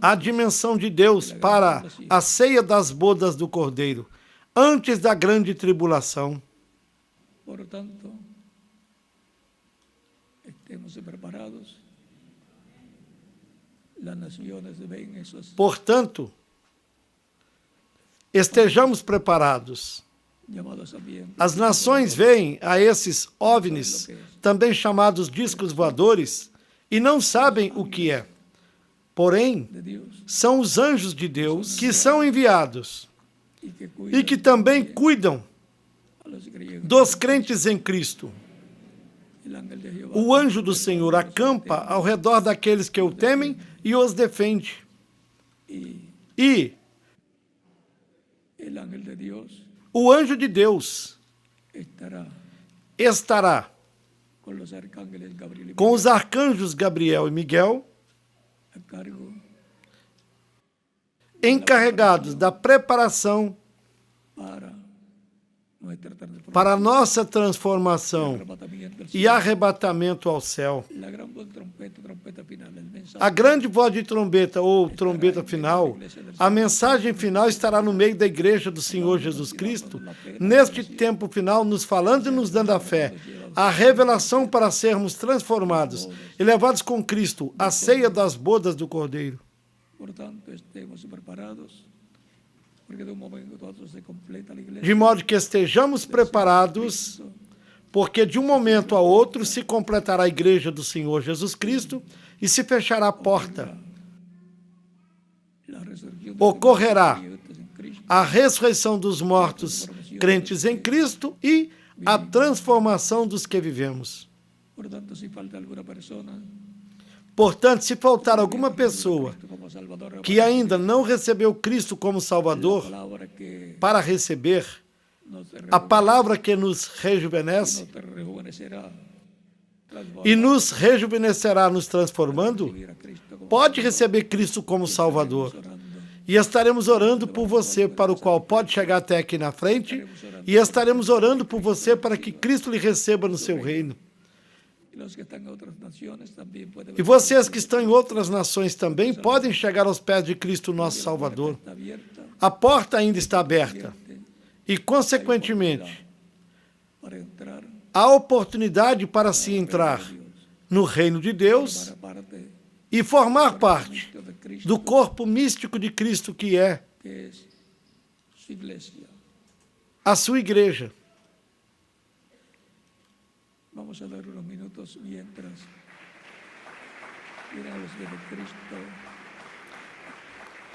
à dimensão de Deus para a ceia das bodas do Cordeiro, antes da grande tribulação. Portanto, estejamos preparados. As nações veem a esses OVNIs, também chamados discos voadores, e não sabem o que é. Porém, são os anjos de Deus que são enviados e que também cuidam dos crentes em Cristo. O anjo do Senhor acampa ao redor daqueles que o temem e os defende. E o anjo de Deus estará com os arcanjos Gabriel e Miguel, encarregados da preparação para a nossa transformação e arrebatamento ao céu. A grande voz de trombeta ou trombeta final, a mensagem final estará no meio da igreja do Senhor Jesus Cristo, neste tempo final, nos falando e nos dando a fé, a revelação para sermos transformados e levados com Cristo à ceia das bodas do Cordeiro. Portanto, estemos preparados, porque de um momento a outro se completa a igreja. De modo que estejamos preparados, porque de um momento a outro se completará a igreja do Senhor Jesus Cristo e se fechará a porta. Ocorrerá a ressurreição dos mortos crentes em Cristo e a transformação dos que vivemos. Portanto, se faltar alguma pessoa que ainda não recebeu Cristo como Salvador, para receber a palavra que nos rejuvenesce e nos rejuvenescerá nos transformando, pode receber Cristo como Salvador. E estaremos orando por você, para o qual pode chegar até aqui na frente, e estaremos orando por você para que Cristo lhe receba no seu reino. E vocês que estão em outras nações também podem chegar aos pés de Cristo, nosso Salvador. A porta ainda está aberta. E, consequentemente, há oportunidade para se entrar no reino de Deus e formar parte do corpo místico de Cristo, que é a sua igreja. Vamos a dar unos minutos mientras miran los pies de Cristo.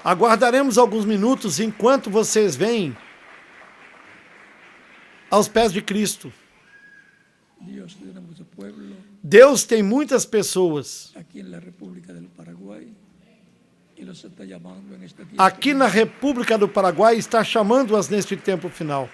Aguardaremos alguns minutos enquanto vocês vêm aos pés de Cristo. Deus tem muitas pessoas aqui na República do Paraguai, está chamando-as neste tempo final.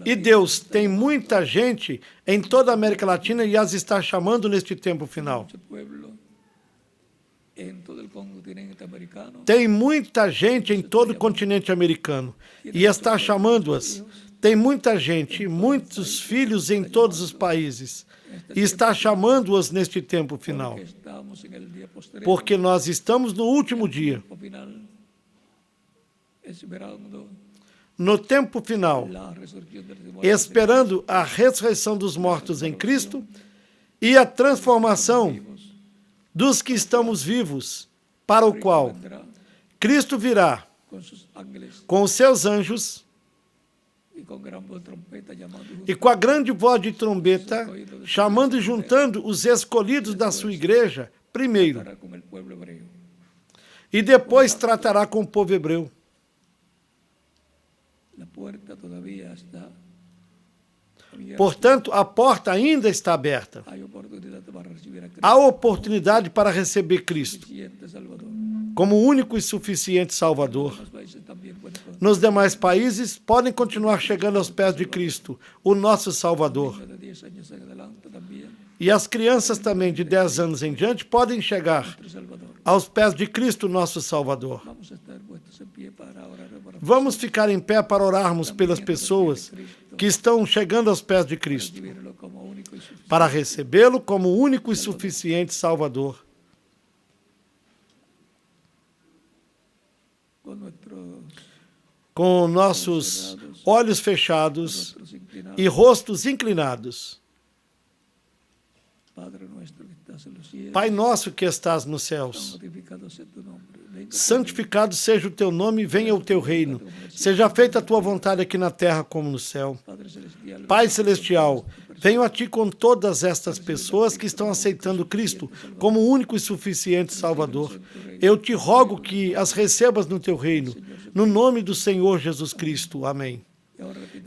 E Deus tem muita gente em toda a América Latina e as está chamando neste tempo final. Tem muita gente em todo o continente americano e está chamando-as. Tem muita gente, muitos filhos em todos os países e está chamando-as neste tempo final. Porque nós estamos no último dia. No tempo final, esperando a ressurreição dos mortos em Cristo e a transformação dos que estamos vivos, para o qual Cristo virá com os seus anjos e com a grande voz de trombeta, chamando e juntando os escolhidos da sua igreja primeiro, e depois tratará com o povo hebreu. Portanto, a porta ainda está aberta. Há oportunidade para receber Cristo como único e suficiente Salvador. Nos demais países, podem continuar chegando aos pés de Cristo, o nosso Salvador. E as crianças também de 10 anos em diante podem chegar aos pés de Cristo, nosso Salvador. Vamos ficar em pé para orarmos pelas pessoas que estão chegando aos pés de Cristo, para recebê-lo como único e suficiente Salvador. Com nossos olhos fechados e rostos inclinados. Pai nosso que estás nos céus, santificado seja o teu nome, venha o teu reino. Seja feita a tua vontade aqui na terra como no céu. Pai celestial, venho a ti com todas estas pessoas que estão aceitando Cristo como único e suficiente Salvador. Eu te rogo que as recebas no teu reino, no nome do Senhor Jesus Cristo. Amém.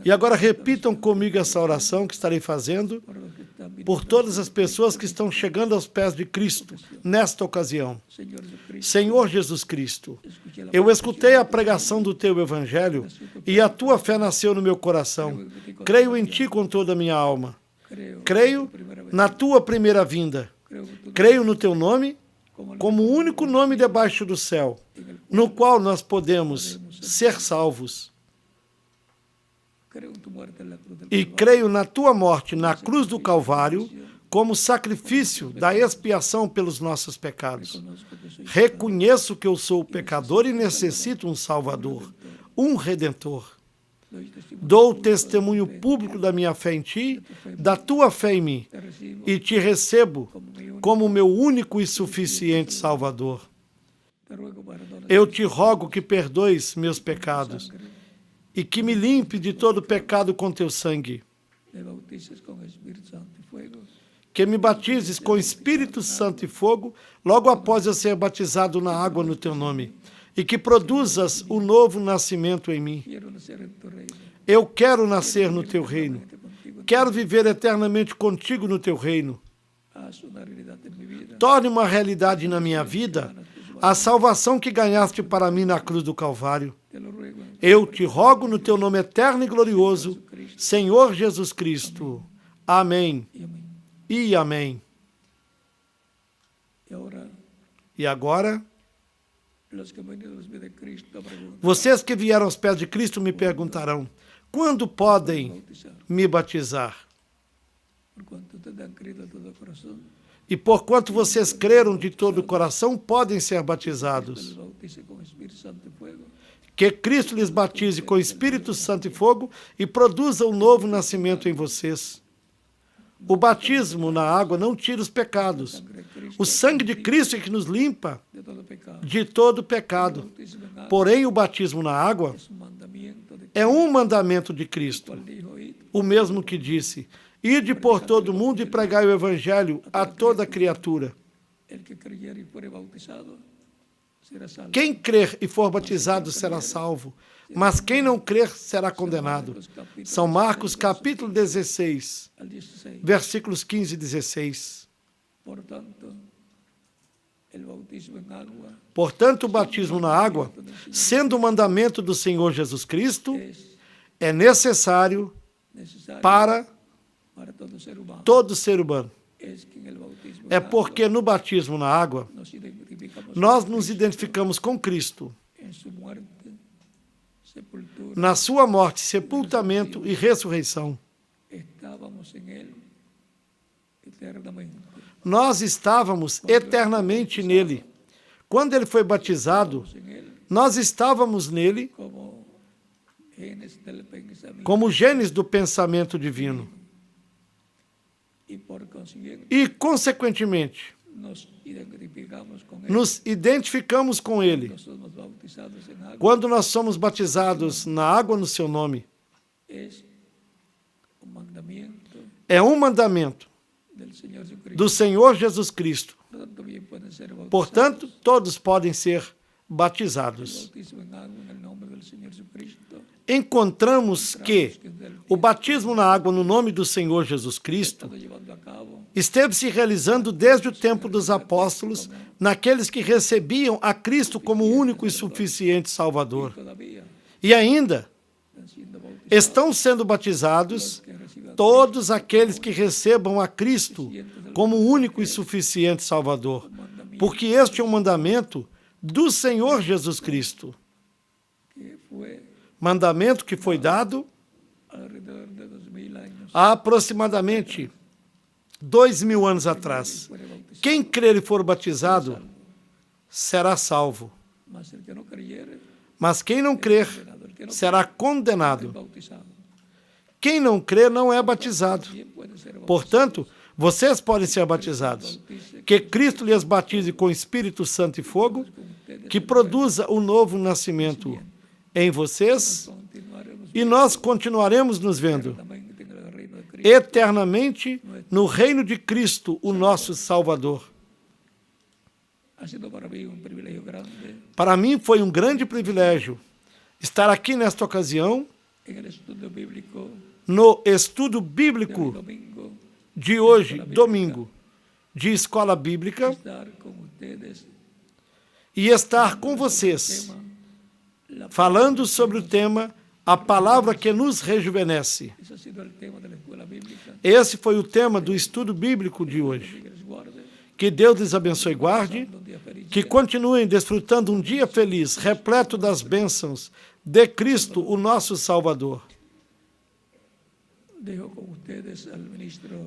E agora repitam comigo essa oração que estarei fazendo por todas as pessoas que estão chegando aos pés de Cristo nesta ocasião. Senhor Jesus Cristo, eu escutei a pregação do teu evangelho e a tua fé nasceu no meu coração. Creio em ti com toda a minha alma. Creio na tua primeira vinda. Creio no teu nome como o único nome debaixo do céu, no qual nós podemos ser salvos. E creio na tua morte na cruz do Calvário como sacrifício da expiação pelos nossos pecados. Reconheço que eu sou pecador e necessito um Salvador, um Redentor. Dou testemunho público da minha fé em ti, da tua fé em mim, e te recebo como meu único e suficiente Salvador. Eu te rogo que perdoes meus pecados e que me limpe de todo pecado com teu sangue. Que me batizes com Espírito Santo e fogo, logo após eu ser batizado na água no teu nome, e que produzas o novo nascimento em mim. Eu quero nascer no teu reino. Quero viver eternamente contigo no teu reino. Torne uma realidade na minha vida a salvação que ganhaste para mim na cruz do Calvário. Eu te rogo no teu nome eterno e glorioso, Senhor Jesus Cristo. Amém e amém. E agora, vocês que vieram aos pés de Cristo me perguntarão, quando podem me batizar? E porquanto vocês creram de todo o coração, podem ser batizados. Que Cristo lhes batize com Espírito Santo e fogo e produza um novo nascimento em vocês. O batismo na água não tira os pecados. O sangue de Cristo é que nos limpa de todo pecado. Porém, o batismo na água é um mandamento de Cristo. O mesmo que disse, ide por todo o mundo e pregai o evangelho a toda criatura. Quem crer e for batizado será salvo, mas quem não crer será condenado. São Marcos capítulo 16, versículos 15 e 16. Portanto, o batismo na água, sendo o mandamento do Senhor Jesus Cristo, é necessário para todo ser humano. É porque no batismo na água, nós nos identificamos com Cristo na sua morte, sepultamento e ressurreição. Nós estávamos eternamente nele. Quando ele foi batizado, nós estávamos nele como genes do pensamento divino. E, consequentemente, nos identificamos com ele quando nós somos batizados na água no seu nome. É um mandamento do Senhor Jesus Cristo. Portanto, todos podem ser batizados. encontramos que o batismo na água no nome do Senhor Jesus Cristo esteve se realizando desde o tempo dos apóstolos, naqueles que recebiam a Cristo como único e suficiente Salvador. E ainda estão sendo batizados todos aqueles que recebam a Cristo como único e suficiente Salvador, porque este é um mandamento do Senhor Jesus Cristo. Mandamento que foi dado há aproximadamente 2000 anos atrás. Quem crer e for batizado será salvo. Mas quem não crer será condenado. Quem não crer não é batizado. Portanto, vocês podem ser batizados. Que Cristo lhes batize com Espírito Santo e fogo, que produza o novo nascimento em vocês, e nós continuaremos nos vendo eternamente no reino de Cristo, o nosso Salvador. Para mim foi um grande privilégio estar aqui nesta ocasião, no estudo bíblico de hoje, domingo, de escola bíblica, e estar com vocês, falando sobre o tema A Palavra que nos rejuvenesce. Esse foi o tema do estudo bíblico de hoje. Que Deus lhes abençoe e guarde, que continuem desfrutando um dia feliz, repleto das bênçãos de Cristo, o nosso Salvador.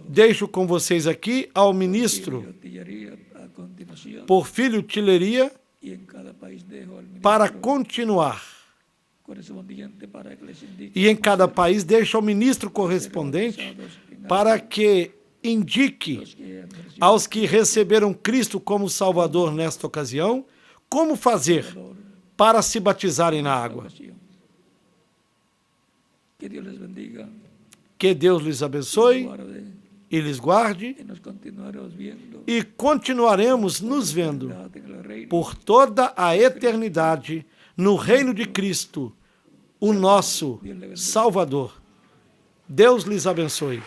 Deixo com vocês aqui ao ministro Porfírio Tileria para continuar. E em cada país deixo ao ministro correspondente para que indique aos que receberam Cristo como Salvador nesta ocasião como fazer para se batizarem na água. Que Deus lhes abençoe e lhes guarde, e continuaremos nos vendo por toda a eternidade no reino de Cristo, o nosso Salvador. Deus lhes abençoe.